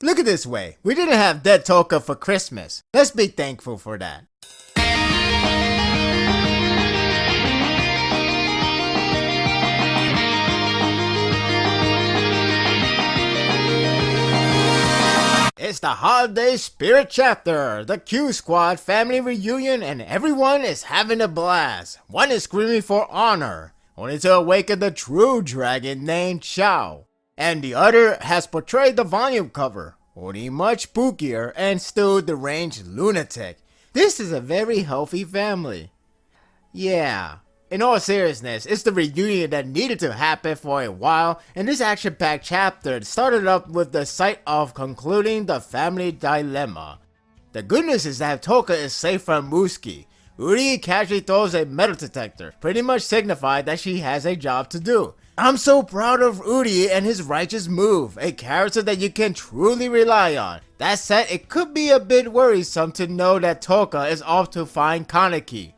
Look at this way, we didn't have Dead Toka for Christmas. Let's be thankful for that. It's the holiday spirit chapter, the Q Squad family reunion, and everyone is having a blast. One is screaming for honor, only to awaken the true dragon named Xiao. And the other has portrayed the volume cover, only much spookier and still deranged lunatic. This is a very healthy family. Yeah. In all seriousness, it's the reunion that needed to happen for a while, and this action-packed chapter started up with the sight of concluding the family dilemma. The good news is that Toka is safe from Muski. Uri casually throws a metal detector, pretty much signifying that she has a job to do. I'm so proud of Uri and his righteous move, a character that you can truly rely on. That said, it could be a bit worrisome to know that Toka is off to find Kaneki.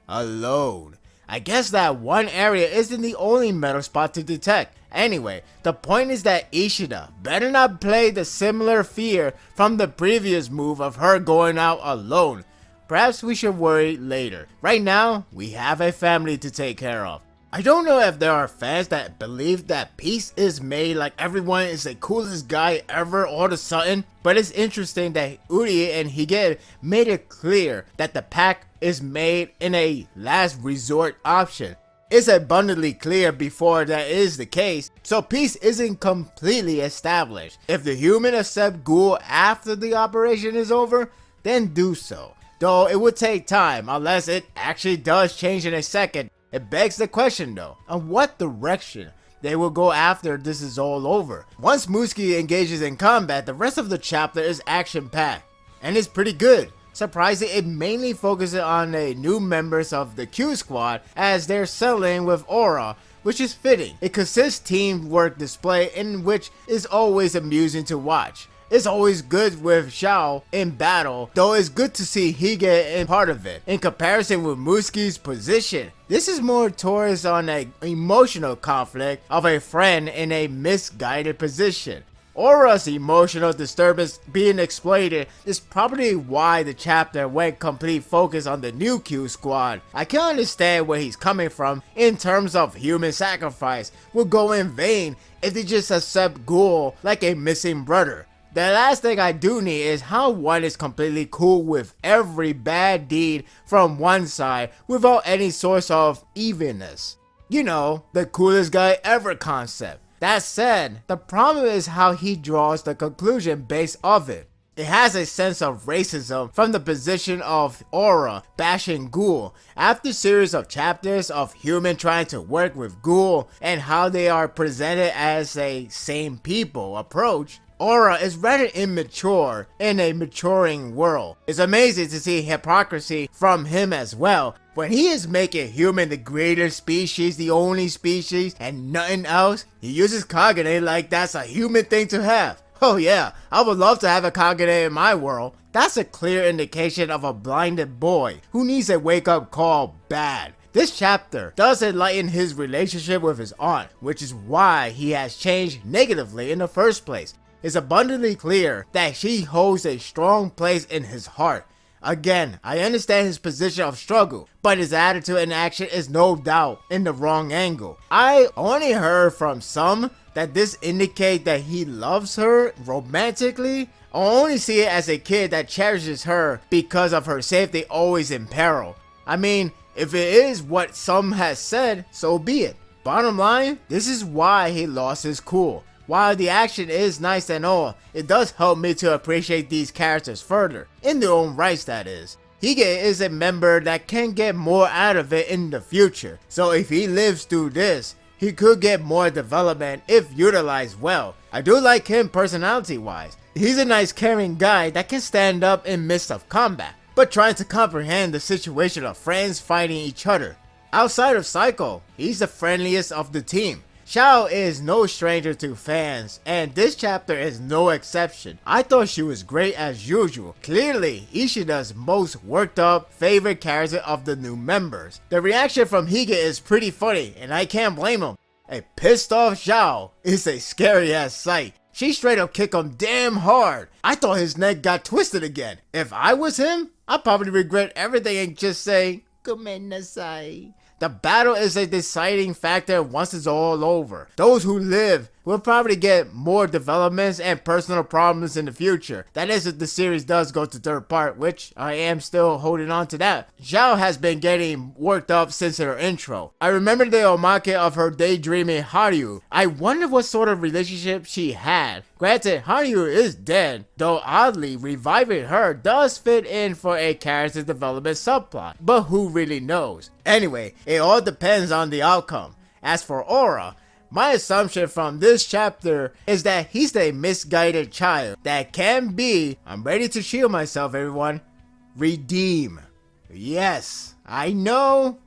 Alone. I guess that one area isn't the only metal spot to detect. Anyway, the point is that Ishida better not play the similar fear from the previous move of her going out alone. Perhaps we should worry later. Right now, we have a family to take care of. I don't know if there are fans that believe that peace is made like everyone is the coolest guy ever all of a sudden, but it's interesting that Uri and Hige made it clear that the pact is made in a last resort option. It's abundantly clear before that is the case, so peace isn't completely established. If the human accept Ghoul after the operation is over, then do so. Though it would take time unless it actually does change in a second. It begs the question though, on what direction they will go after this is all over. Once Muski engages in combat, the rest of the chapter is action-packed, and it's pretty good. Surprising, it mainly focuses on the new members of the Q Squad as they're settling with Aura, which is fitting. It consists teamwork display in which is always amusing to watch. It's always good with Xiao in battle, though it's good to see Hige in part of it. In comparison with Muski's position, this is more towards on an emotional conflict of a friend in a misguided position. Aura's emotional disturbance being exploited is probably why the chapter went complete focus on the new Q Squad. I can understand where he's coming from in terms of human sacrifice would go in vain if they just accept Ghoul like a missing brother. The last thing I do need is how one is completely cool with every bad deed from one side without any source of evenness. You know, the coolest guy ever concept. That said, the problem is how he draws the conclusion based off it. It has a sense of racism from the position of Aura bashing Ghoul after series of chapters of human trying to work with Ghoul and how they are presented as a same people approach. Aura is rather immature in a maturing world. It's amazing to see hypocrisy from him as well. When he is making human the greater species, the only species, and nothing else, he uses Kagane like that's a human thing to have. Oh yeah, I would love to have a Kagane in my world. That's a clear indication of a blinded boy who needs a wake-up call bad. This chapter does enlighten his relationship with his aunt, which is why he has changed negatively in the first place. It's abundantly clear that she holds a strong place in his heart. Again, I understand his position of struggle, but his attitude and action is no doubt in the wrong angle. I only heard from some that this indicates that he loves her romantically. I only see it as a kid that cherishes her because of her safety always in peril. I mean, if it is what some has said, so be it. Bottom line, this is why he lost his cool. While the action is nice and all, it does help me to appreciate these characters further, in their own rights that is. Hige is a member that can get more out of it in the future, so if he lives through this, he could get more development if utilized well. I do like him personality wise. He's a nice caring guy that can stand up in midst of combat, but trying to comprehend the situation of friends fighting each other. Outside of Psycho, he's the friendliest of the team. Xiao is no stranger to fans, and this chapter is no exception. I thought she was great as usual. Clearly, Ishida's most worked up favorite character of the new members. The reaction from Hige is pretty funny, and I can't blame him. A pissed off Xiao is a scary ass sight. She straight up kicked him damn hard. I thought his neck got twisted again. If I was him, I'd probably regret everything and just say, "Gomennasai." The battle is a deciding factor once it's all over. Those who live will probably get more developments and personal problems in the future. That is if the series does go to third part, which I am still holding on to that. Zhao has been getting worked up since her intro. I remember the omake of her daydreaming Haryu. I wonder what sort of relationship she had. Granted, Haryu is dead, though oddly reviving her does fit in for a character development subplot, but who really knows? Anyway, it all depends on the outcome. As for Aura, my assumption from this chapter is that he's a misguided child that can be, I'm ready to shield myself everyone, redeem. Yes, I know,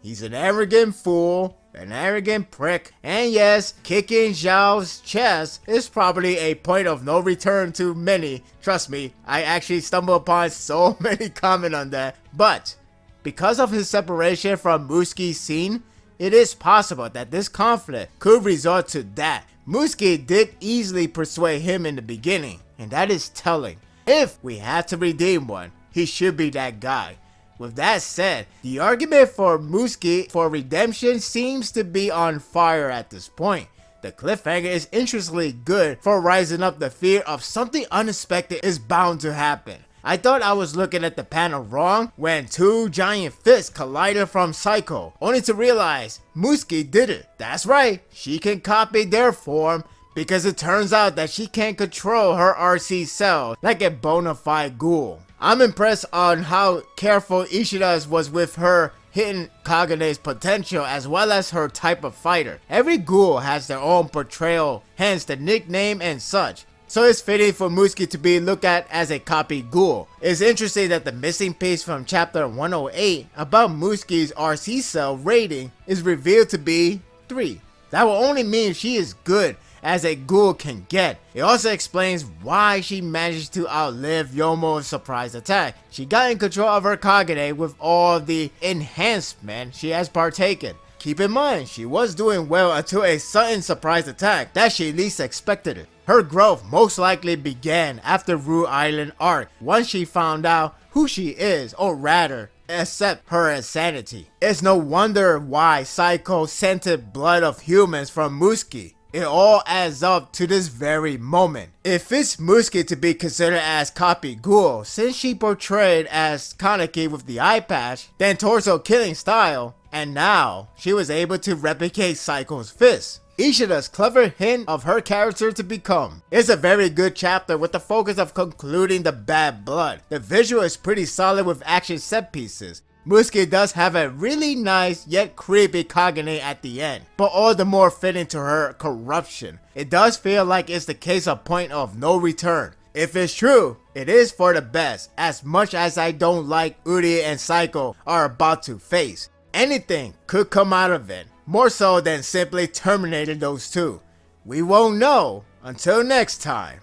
he's an arrogant fool, an arrogant prick, and yes, kicking Zhao's chest is probably a point of no return to many. Trust me, I actually stumble upon so many comments on that, but because of his separation from Muski's scene, it is possible that this conflict could result to that. Muski did easily persuade him in the beginning, and that is telling. If we had to redeem one, he should be that guy. With that said, the argument for Muski for redemption seems to be on fire at this point. The cliffhanger is interestingly good for rising up the fear of something unexpected is bound to happen. I thought I was looking at the panel wrong when two giant fists collided from Psycho, only to realize Muski did it. That's right, she can copy their form because it turns out that she can control her RC cell like a bona fide ghoul. I'm impressed on how careful Ishida was with her hitting Kagene's potential as well as her type of fighter. Every ghoul has their own portrayal, hence the nickname and such. So it's fitting for Muski to be looked at as a copy ghoul. It's interesting that the missing piece from chapter 108 about Muski's RC cell rating is revealed to be 3. That will only mean she is good as a ghoul can get. It also explains why she managed to outlive Yomo's surprise attack. She got in control of her Kagane with all the enhancement she has partaken. Keep in mind, she was doing well until a sudden surprise attack that she least expected it. Her growth most likely began after Rue Island arc, once she found out who she is, or rather, accept her insanity. It's no wonder why Psycho scented blood of humans from Muski. It all adds up to this very moment. It fits Muski to be considered as copy ghoul since she portrayed as Kaneki with the eye patch, then torso killing style, and now she was able to replicate Psycho's fist. Ishida's clever hint of her character to become. It's a very good chapter with the focus of concluding the bad blood. The visual is pretty solid with action set pieces. Muski does have a really nice yet creepy Kagane at the end, but all the more fitting to her corruption. It does feel like it's the case of point of no return. If it's true, it is for the best, as much as I don't like Uri and Psycho are about to face. Anything could come out of it, more so than simply terminating those two. We won't know until next time,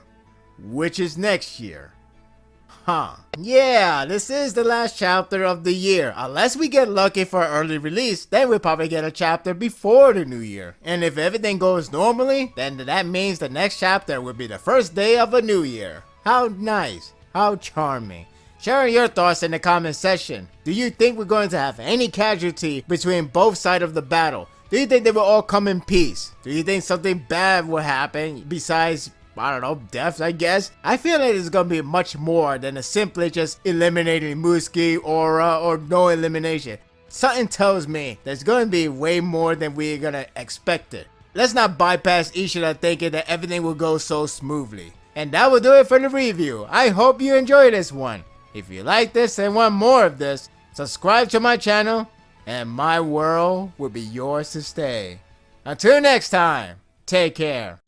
which is next year. Yeah, this is the last chapter of the year. Unless we get lucky for an early release, then we'll probably get a chapter before the new year. And if everything goes normally, then that means the next chapter will be the first day of a new year. How nice, how charming. Share your thoughts in the comment section. Do you think we're going to have any casualty between both sides of the battle? Do you think they will all come in peace? Do you think something bad will happen besides, I don't know, death, I guess? I feel like it's gonna be much more than a simply just eliminating Muski or no elimination. Something tells me there's gonna be way more than we're gonna expect it. Let's not bypass Ishida thinking that everything will go so smoothly. And that will do it for the review. I hope you enjoyed this one. If you like this and want more of this, subscribe to my channel and my world will be yours to stay. Until next time, take care.